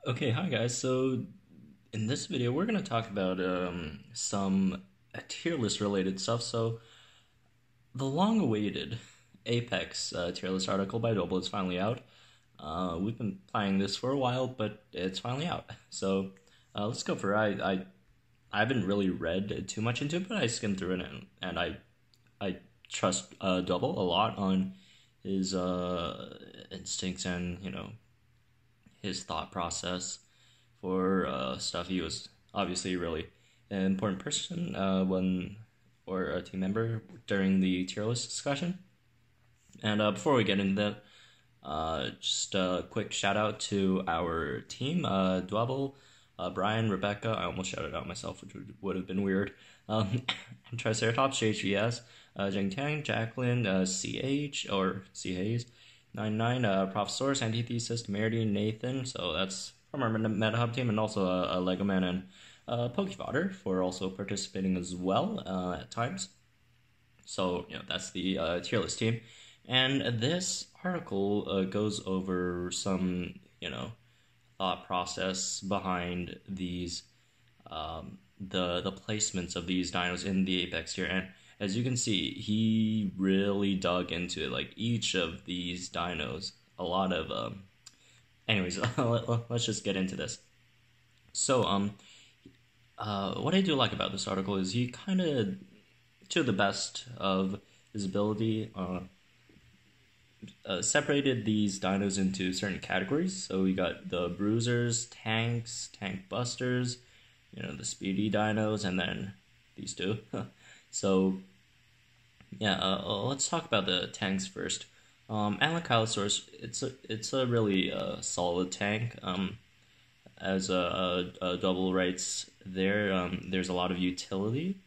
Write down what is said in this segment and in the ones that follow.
Okay, hi guys. So in this video, we're gonna talk about some tier list related stuff. So the long-awaited Apex tier list article by Double is finally out. We've been planning this for a while, but it's finally out. So let's go for it. I haven't really read too much into it, but I skimmed through it and I trust Double a lot on his instincts and his thought process for stuff. He was obviously really an important person when or a team member during the tier list discussion. And before we get into that, just a quick shout out to our team, Dwebble, Brian, Rebecca. I almost shouted out myself, which would have been weird. Triceratops, JGS, Jeng Tang, Jacqueline, CH, or C Hayes, 99, Professors, Antithesis, Merity, Nathan. So that's from our Meta Hub team, and also Lego Man and Pokefodder for also participating as well at times. So, that's the tier list team. And this article goes over some, thought process behind these, the placements of these dinos in the Apex tier. And as you can see, he really dug into it, like each of these dinos. A lot of, anyways, let's just get into this. So, what I do like about this article is he kind of, to the best of his ability, separated these dinos into certain categories. So we got the Bruisers, Tanks, Tank Busters, the Speedy dinos, and then these two. So, yeah, let's talk about the tanks first. Ankylosaurus, it's a really solid tank. As a Double writes there, there's a lot of utility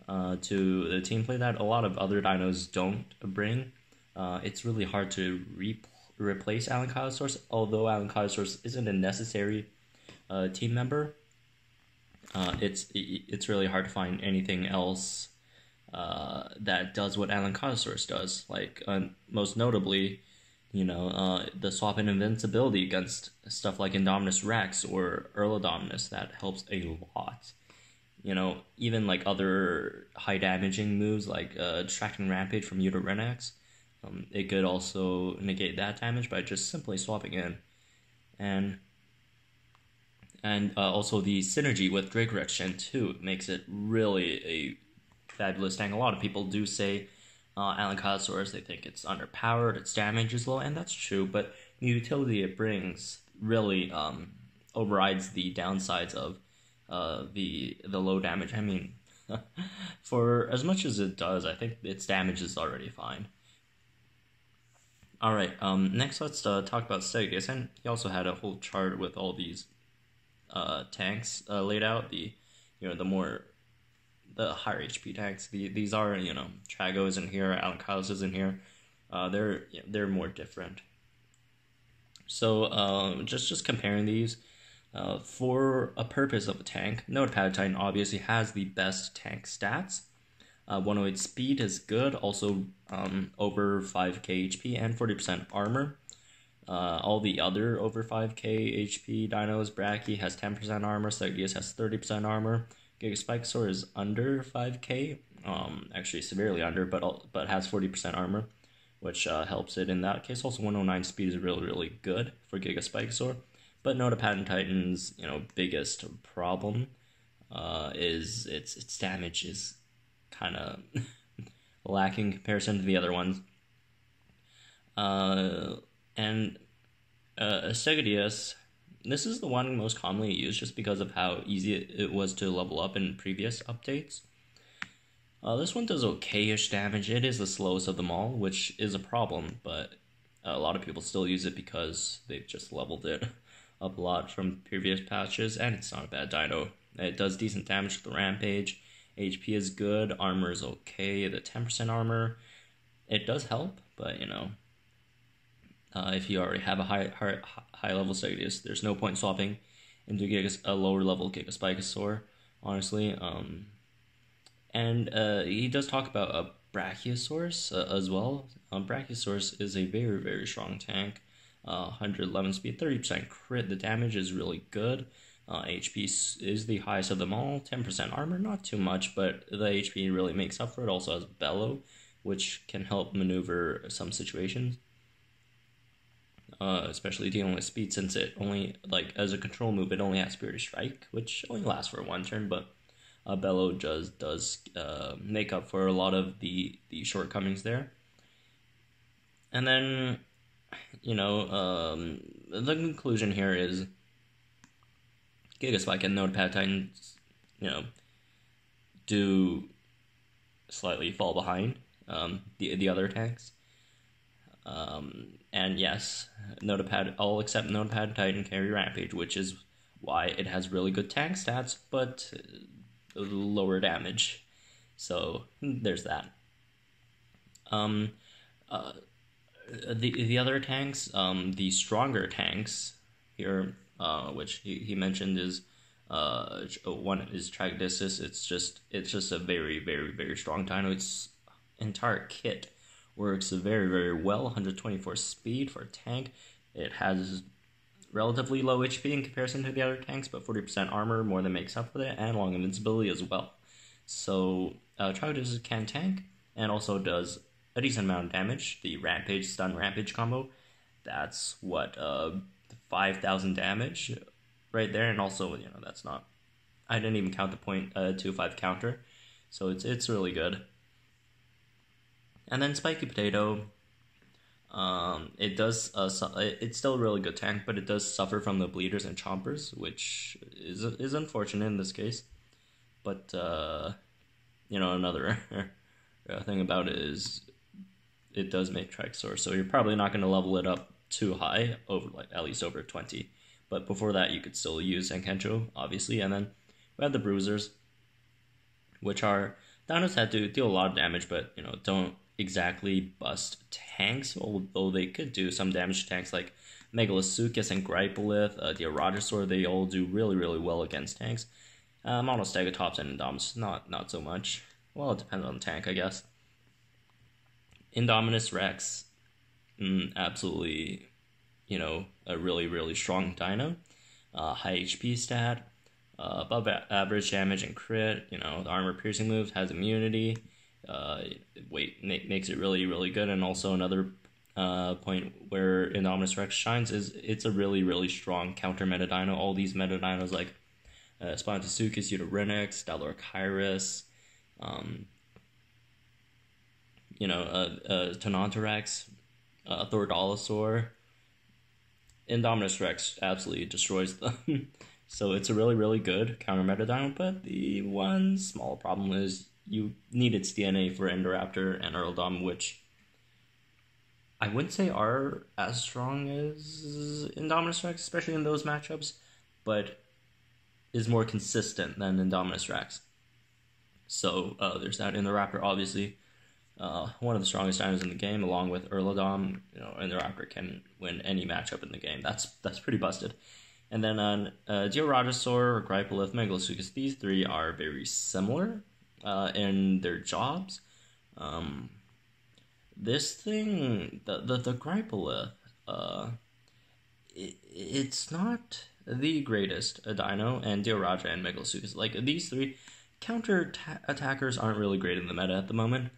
to the team play that a lot of other dinos don't bring. It's really hard to replace Ankylosaurus, although Ankylosaurus isn't a necessary team member. It's really hard to find anything else that does what Ankylosaurus does. Like most notably, the swap in invincibility against stuff like Indominus Rex or Earlodominus that helps a lot. Even like other high damaging moves like Distracting Rampage from Utarenax, it could also negate that damage by just simply swapping in. And also the synergy with Dracorex Gen 2 makes it really a fabulous tank. A lot of people do say Ankylosaurus, they think it's underpowered, its damage is low, and that's true, but the utility it brings really overrides the downsides of the low damage. I mean, for as much as it does, I think its damage is already fine. Alright, next let's talk about Stegosaurus, and he also had a whole chart with all these tanks laid out. The higher HP tanks. These are Tragos in here, Alankylos is in here. They're more different. So just comparing these for a purpose of a tank, Notepad Titan obviously has the best tank stats. 108 speed is good, also over 5k HP and 40% armor. All the other over 5k HP dinos, Brachy has 10% armor, Stegosaurus has 30% armor, Gigaspikesaur is under 5k, actually severely under, but has 40% armor, which helps it in that case. Also 109 speed is really, really good for Gigaspikesaur. But Notepad Titan's biggest problem is its damage is kind of lacking in comparison to the other ones. And Stegosaurus, this is the one most commonly used just because of how easy it was to level up in previous updates. This one does okay-ish damage. It is the slowest of them all, which is a problem, but a lot of people still use it because they've just leveled it up a lot from previous patches, and it's not a bad dino. It does decent damage to the Rampage. HP is good, armor is okay, the 10% armor, it does help, but if you already have a high level Stegosaurus, there's no point swapping into a lower level Gigaspikesaur, honestly. And he does talk about a Brachiosaurus as well. Brachiosaurus is a very, very strong tank. 111 speed, 30% crit. The damage is really good. HP is the highest of them all. 10% armor, not too much, but the HP really makes up for it. Also has Bellow, which can help maneuver some situations. Especially dealing with speed, since it only, like, as a control move, it only has Spirit Strike, which only lasts for one turn, but Bellow does make up for a lot of the shortcomings there. And then, the conclusion here is Giga Spike and Notepad Titans, do slightly fall behind the other tanks. And yes, I'll accept Notepad Titan carry Rampage, which is why it has really good tank stats, but lower damage. So there's that. The other tanks, the stronger tanks here, which he mentioned is one is Tragedistus. It's just a very, very, very strong dino. Its entire kit works very, very well. 124 speed for a tank. It has relatively low HP in comparison to the other tanks, but 40% armor more than makes up for it, and long invincibility as well. So Tragedistus can tank, and also does a decent amount of damage. The Stun Rampage combo, that's what, 5,000 damage right there, and also, that's not, I didn't even count the .25 counter, so it's really good. And then Spiky Potato, it's still a really good tank, but it does suffer from the bleeders and chompers, which is unfortunate in this case. But another thing about it is it does make Trexor, so you're probably not going to level it up too high, at least over 20. But before that, you could still use Senkencho, obviously. And then we have the Bruisers, which are dinos that do deal a lot of damage, but don't exactly bust tanks, although they could do some damage to tanks like Megalosuchus and Gripelith, Dioradosaur. They all do really, really well against tanks. Monostegotops and Indominus, not so much. Well, it depends on the tank, I guess. Indominus Rex, absolutely, a really, really strong dino. High HP stat, above average damage and crit. The armor piercing moves, has immunity. Makes it really, really good. And also another point where Indominus Rex shines is it's a really, really strong counter meta dino. All these meta dinos like Spontosuchus, Eurynyx, Stylorchirus, Tonontorex, Thordalosaur, Indominus Rex absolutely destroys them. So it's a really, really good counter meta dino, but the one small problem is you need its DNA for Indoraptor and Earldom, which I wouldn't say are as strong as Indominus Rex, especially in those matchups, but is more consistent than Indominus Rex. So there's that. Indoraptor, obviously, one of the strongest dinos in the game, along with Earldom. Indoraptor can win any matchup in the game. That's pretty busted. And then Dioradosaur, Gripelith, Megalosuchus, these three are very similar in their jobs. This thing, the Gripelith, it's not the greatest dino, and Dioraja and Megalosuchus, like these three counter attackers aren't really great in the meta at the moment,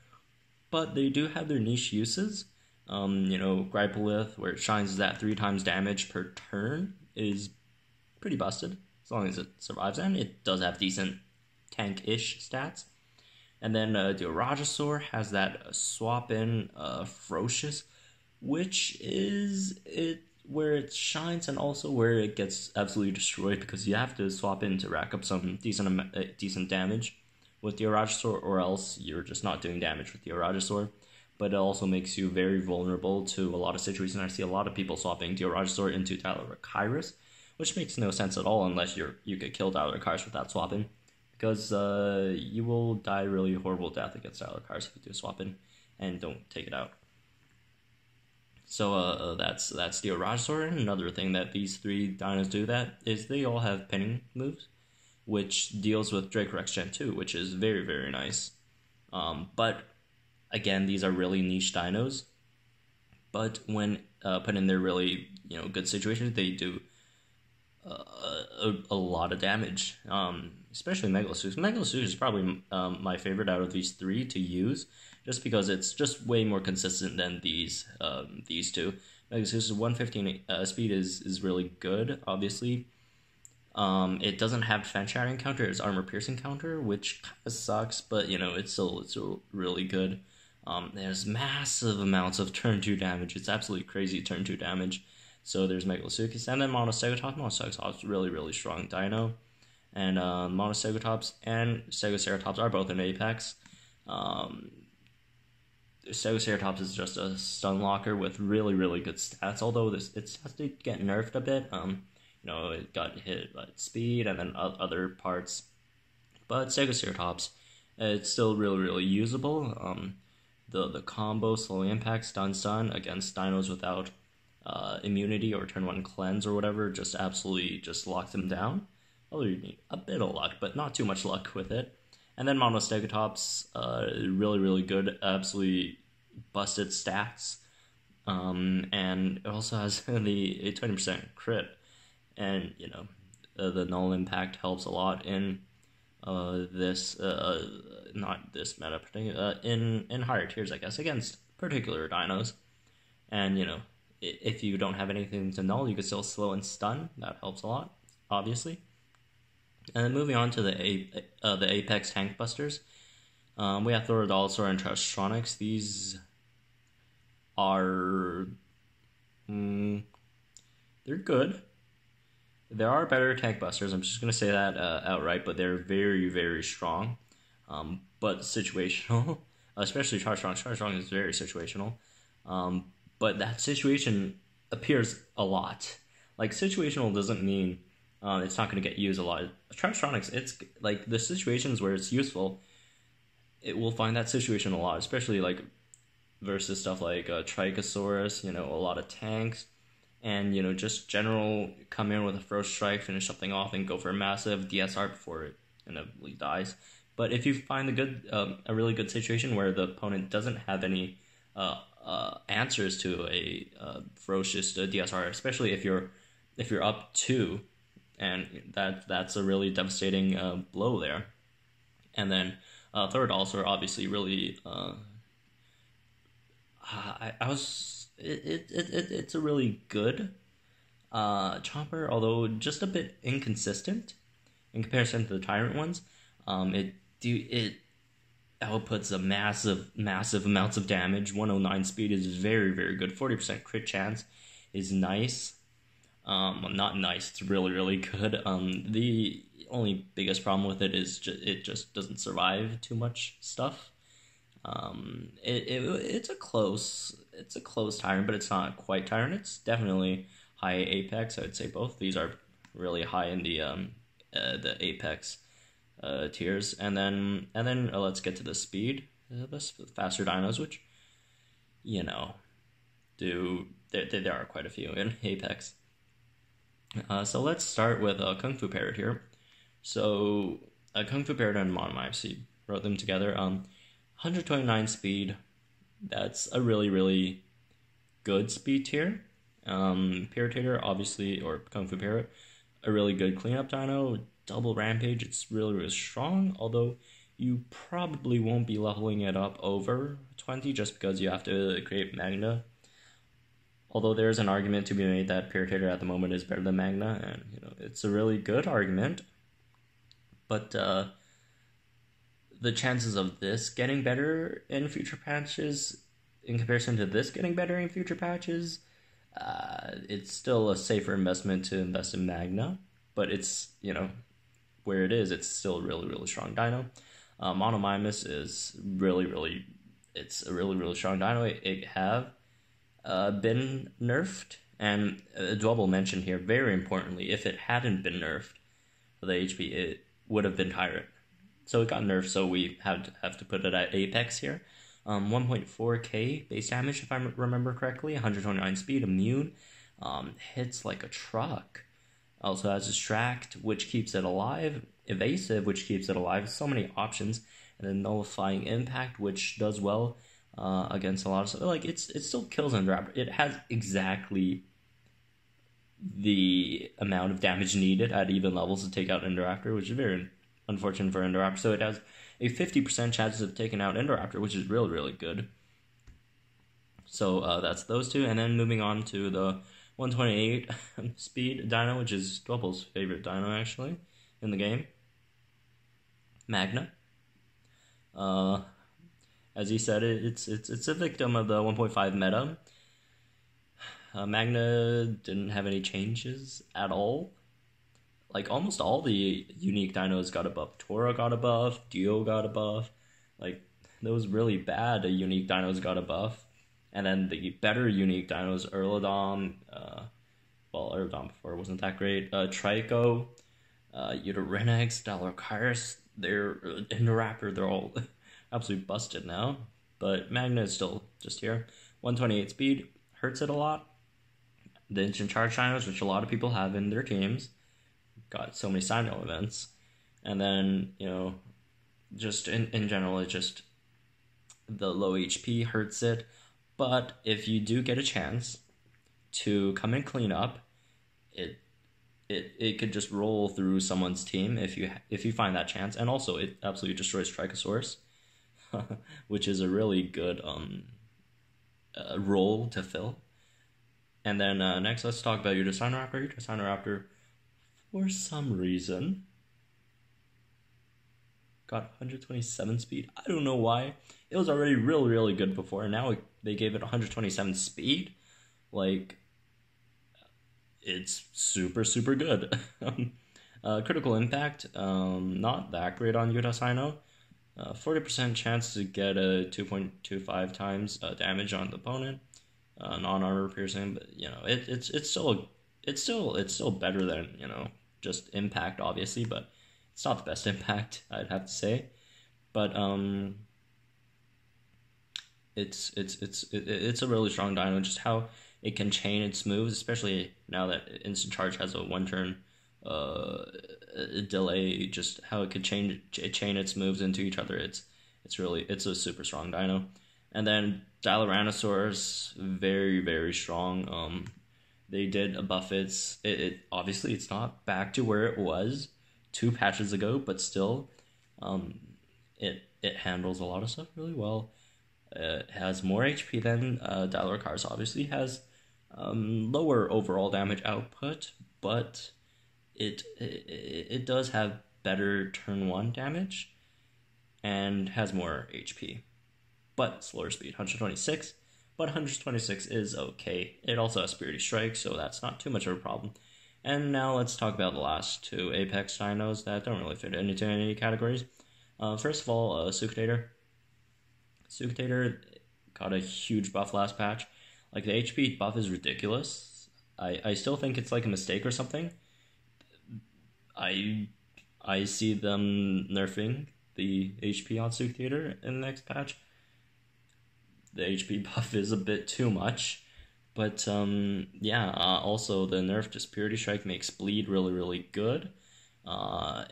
but they do have their niche uses. Gripelith, where it shines that 3 times damage per turn, is pretty busted, as long as it survives, and it does have decent tank-ish stats. And then Dioradosaur has that swap-in Ferocious, which is where it shines and also where it gets absolutely destroyed, because you have to swap in to rack up some decent damage with Dioradosaur, or else you're just not doing damage with Dioradosaur. But it also makes you very vulnerable to a lot of situations. I see a lot of people swapping Dioradosaur into Stylorchirus, which makes no sense at all unless you could kill Stylorchirus without swapping, because you will die a really horrible death against Stylorchirus if you do swap in and don't take it out. So that's Dioradosaur. And another thing that these three dinos do that is they all have pinning moves, which deals with Dracorex Gen 2, which is very, very nice. But again, these are really niche dinos. but when put in their really good situations, they do a lot of damage. Especially Megalosaurus. Megalosaurus is probably my favorite out of these three to use, just because it's just way more consistent than these two. Megalosaurus 115 speed is really good. Obviously, it doesn't have defense shattering counter. It's armor piercing counter, which kind of sucks, but it's still really good. There's massive amounts of turn 2 damage. It's absolutely crazy turn 2 damage. So there's Megalosaurus, and then Monostegotops. Monostegotops is really strong dino. And Monostegotops and Stegoceratops are both in Apex. Stegoceratops is just a stun locker with really good stats, although it has to get nerfed a bit. It got hit by speed and then other parts. But Stegoceratops, it's still really usable. The combo slow impact stun against dinos without immunity or turn 1 cleanse or whatever just absolutely locks them down. Although you need a bit of luck, but not too much luck with it. And then Monostegotops, really good, absolutely busted stats. And it also has the 20% crit. And, the null impact helps a lot in this, not this meta, in higher tiers, I guess, against particular dinos. And, if you don't have anything to null, you can still slow and stun. That helps a lot, obviously. And then moving on to the Apex Tank Busters, we have Thorodolosaur and Trastronics. These are they're good. There are better tank busters. I'm just gonna say that outright, but they're very strong, but situational. Especially Trastronics. Trastronics is very situational, but that situation appears a lot. Like, situational doesn't mean it's not going to get used a lot. Trastronics, it's like the situations where it's useful, it will find that situation a lot, especially like versus stuff like Trichosaurus, a lot of tanks, and just general come in with a first strike, finish something off, and go for a massive DSR before it inevitably dies. But if you find a really good situation where the opponent doesn't have any answers to a ferocious DSR, especially if you're up 2, and that's a really devastating blow there. And then Thorodolosaur obviously really it's a really good chomper, although just a bit inconsistent in comparison to the Tyrant ones. It outputs a massive amounts of damage. 109 speed is very good. 40% crit chance is nice. Not nice. It's really good. The only biggest problem with it is it just doesn't survive too much stuff. It's a close Tyrant, but it's not quite Tyrant. It's definitely high Apex. I would say both these are really high in the Apex tiers. And then let's get to the speed. The faster dinos, which there are quite a few in Apex. So let's start with Kung Fu Parrot here. So Kung Fu Parrot and Monomyopsy wrote them together. 129 speed. That's a really good speed tier. Parrotator, obviously, or Kung Fu Parrot, a really good cleanup dino. Double Rampage, it's really strong, although you probably won't be leveling it up over 20 just because you have to create Magna. Although there's an argument to be made that Parrotator at the moment is better than Magna, and it's a really good argument. But the chances of this getting better in future patches, in comparison to this getting better in future patches, it's still a safer investment to invest in Magna. But it's, where it is, it's still a really strong dino. Monomymus is it's a really strong dino. It have been nerfed, and a double mention here, very importantly, if it hadn't been nerfed for the HP, it would have been Tyrant. So it got nerfed, so we have to put it at Apex here. 1.4k base damage, if I remember correctly, 129 speed, immune, hits like a truck. Also has Distract, which keeps it alive, Evasive, which keeps it alive, so many options, and then Nullifying Impact, which does well against a lot of stuff. Like, it still kills Indoraptor. It has exactly the amount of damage needed at even levels to take out Indoraptor, which is very unfortunate for Indoraptor. So it has a 50% chance of taking out Indoraptor, which is really, really good. So that's those two, and then moving on to the 128 speed dino, which is Dwebel's favorite dino, actually, in the game. Magna. As he said, it's a victim of the 1.5 meta. Magna didn't have any changes at all. Like, almost all the unique dinos got a buff. Tora got a buff, Dio got a buff. Like, those really bad unique dinos got a buff. And then the better unique dinos, Erlodon, Erlodon before wasn't that great, Trico, Utarenex, Dalacaris, they're Indoraptor, they're all absolutely busted now. But Magna is still just here. 128 speed, hurts it a lot. The instant charge dinos, which a lot of people have in their teams, got so many Sino events. And then, just in general, it just, the low HP hurts it. But if you do get a chance to come and clean up, it could just roll through someone's team if you find that chance. And also, it absolutely destroys Trichosaurus, which is a really good role to fill. And then next, let's talk about your Dinosaur Raptor, for some reason, got 127 speed. I don't know why. It was already really, really good before, and now they gave it 127 speed. Like, it's super, super good. Critical impact, not that great on Yuta 40% chance to get a 2.25 times damage on the opponent. Non-armor piercing, but it's still better than just impact, obviously, but it's not the best impact, I'd have to say. But it's a really strong dino. Just how it can chain its moves, especially now that instant charge has a 1-turn delay. Just how it could chain its moves into each other. It's a super strong dino. And then Diloranosaurus, very, very strong. They did buff it. Obviously it's not back to where it was 2 patches ago, but still, it handles a lot of stuff really well. It has more HP than Dilorcars. Obviously has lower overall damage output, but it does have better turn 1 damage and has more HP. But slower speed, 126. But 126 is okay. It also has Speedy Strike, so that's not too much of a problem. And now let's talk about the last 2 Apex dinos that don't really fit into any categories. First of all, Suctator. Suctator got a huge buff last patch. Like, the HP buff is ridiculous. I still think it's like a mistake or something. I see them nerfing the HP on Suctator in the next patch. The HP buff is a bit too much, but also the nerf to Speedy Strike makes bleed really, really good.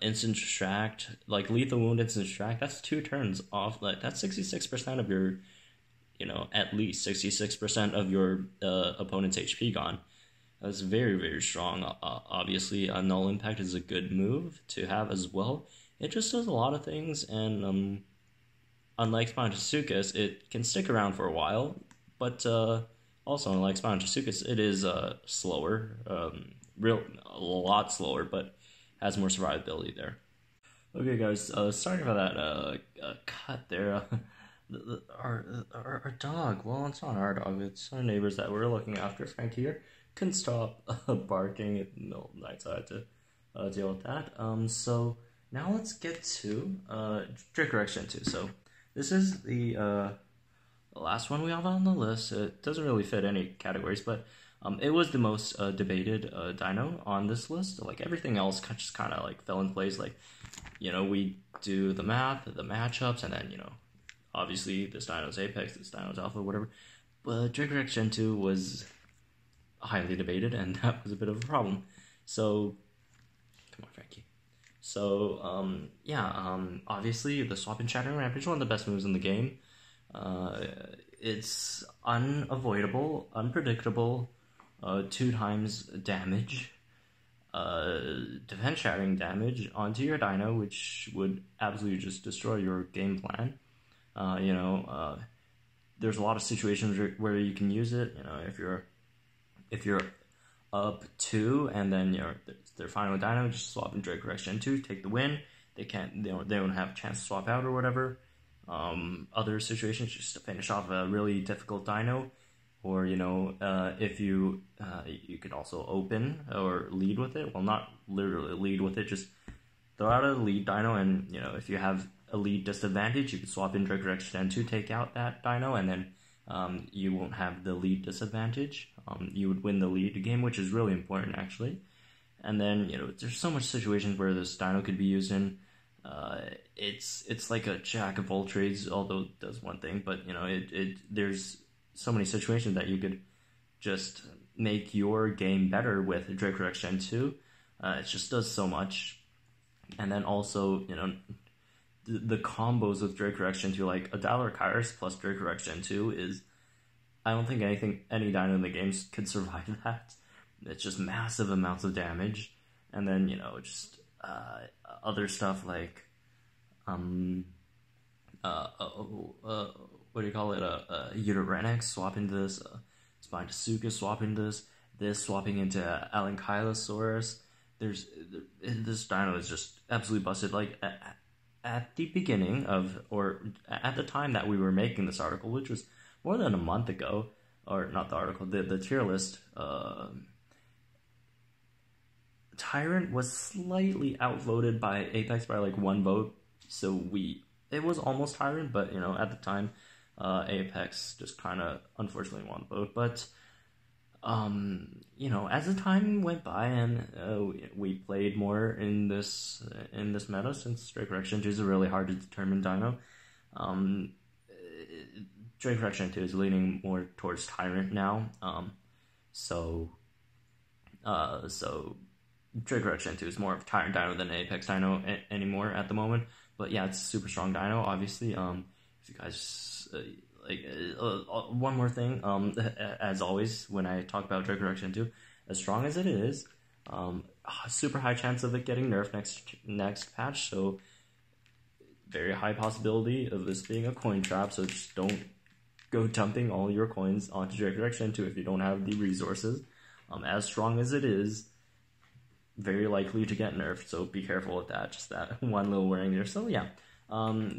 Instant distract, like lethal wound, instant distract, that's 2 turns off. Like, that's 66% of your, at least 66% of your opponent's HP gone. That's very, very strong. Obviously, a null impact is a good move to have as well. It just does a lot of things, and unlike Spinosuchus, it can stick around for a while, but also unlike Spinosuchus, it is slower, a lot slower, but has more survivability there. Okay, guys, sorry for that cut there. Our dog, well, it's not our dog, it's our neighbors that we're looking after. Frank here couldn't stop barking in the middle of the night, so I had to deal with that. So now let's get to Trick Correction 2. So this is the last one we have on the list. It doesn't really fit any categories, but it was the most debated dino on this list. Like, everything else just kind of like fell in place. Like, we do the math, the matchups, and then, obviously this dino's Apex, this dino's Alpha, whatever. But Trick Correction 2 was highly debated, and that was a bit of a problem. So, come on, Frankie. So, obviously, the Swap and Shattering Rampage, one of the best moves in the game. It's unavoidable, unpredictable, 2 times damage, defense shattering damage onto your dino, which would absolutely just destroy your game plan. There's a lot of situations where you can use it. If you're up 2 and then their final dino, just swap in Drake Correction 2, take the win. They don't have a chance to swap out or whatever. Other situations, just to finish off a really difficult dino, or if you could also open or lead with it. Well, not literally lead with it, just throw out a lead dino, and if you have a lead disadvantage, you can swap in Drake Correction 2, take out that dino, and then you won't have the lead disadvantage. You would win the lead game, which is really important actually. And then there's so much situations where this dino could be used in. It's like a jack of all trades, although it does one thing, but there's so many situations that you could just make your game better with Drake Correction 2. It just does so much. And then also, the combos with Drake Correction 2, like a Kairos plus Drake Correction 2 is, I don't think any dino in the games could survive that. It's just massive amounts of damage. And then, just other stuff like what do you call it? Uterenex, swap into this, Spinosuchus, swap into this, swapping into Alankylosaurus. This dino is just absolutely busted. Like at the beginning of, or at the time that we were making this article, which was more than a month ago, or not the article, the tier list, Tyrant was slightly outvoted by Apex by like 1 vote, so it was almost Tyrant, but at the time, Apex just kind of unfortunately won the vote. But as the time went by and we played more in this meta, since Drake Correction 2 is a really hard to determine dino, Drake Correction 2 is leaning more towards Tyrant now. So Drake Correction 2 is more of a Tyrant dino than an Apex dino anymore at the moment. But yeah, it's a super strong dino, obviously. If you guys one more thing, as always, when I talk about Drake Correction 2, as strong as it is, super high chance of it getting nerfed next patch, so very high possibility of this being a coin trap, so just don't go dumping all your coins onto Drake Correction 2 if you don't have the resources. As strong as it is, very likely to get nerfed, so be careful with that. Just that one little warning there. So yeah,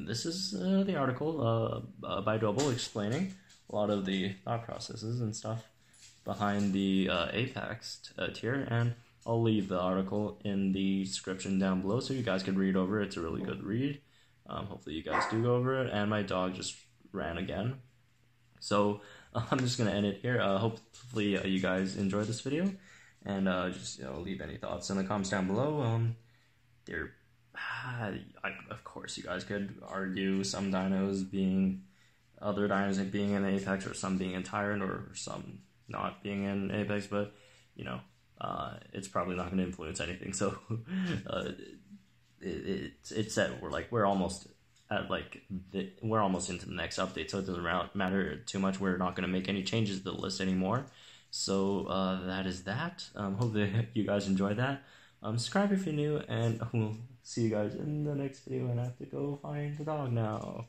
this is the article by Double explaining a lot of the thought processes and stuff behind the Apex tier, and I'll leave the article in the description down below so you guys can read over it. It's a really good read. Hopefully you guys do go over it, and my dog just ran again. So I'm just going to end it here. Hopefully you guys enjoyed this video, and just leave any thoughts in the comments down below. Of course, you guys could argue some dinos being, other dinos being in Apex, or some being in Tyrant, or some not being in Apex, but it's probably not going to influence anything. So it's set. We're almost at we're almost into the next update, so it doesn't matter too much. We're not going to make any changes to the list anymore. So that is that. Hope that you guys enjoyed that. Subscribe if you're new, and we'll see you guys in the next video, and I have to go find the dog now.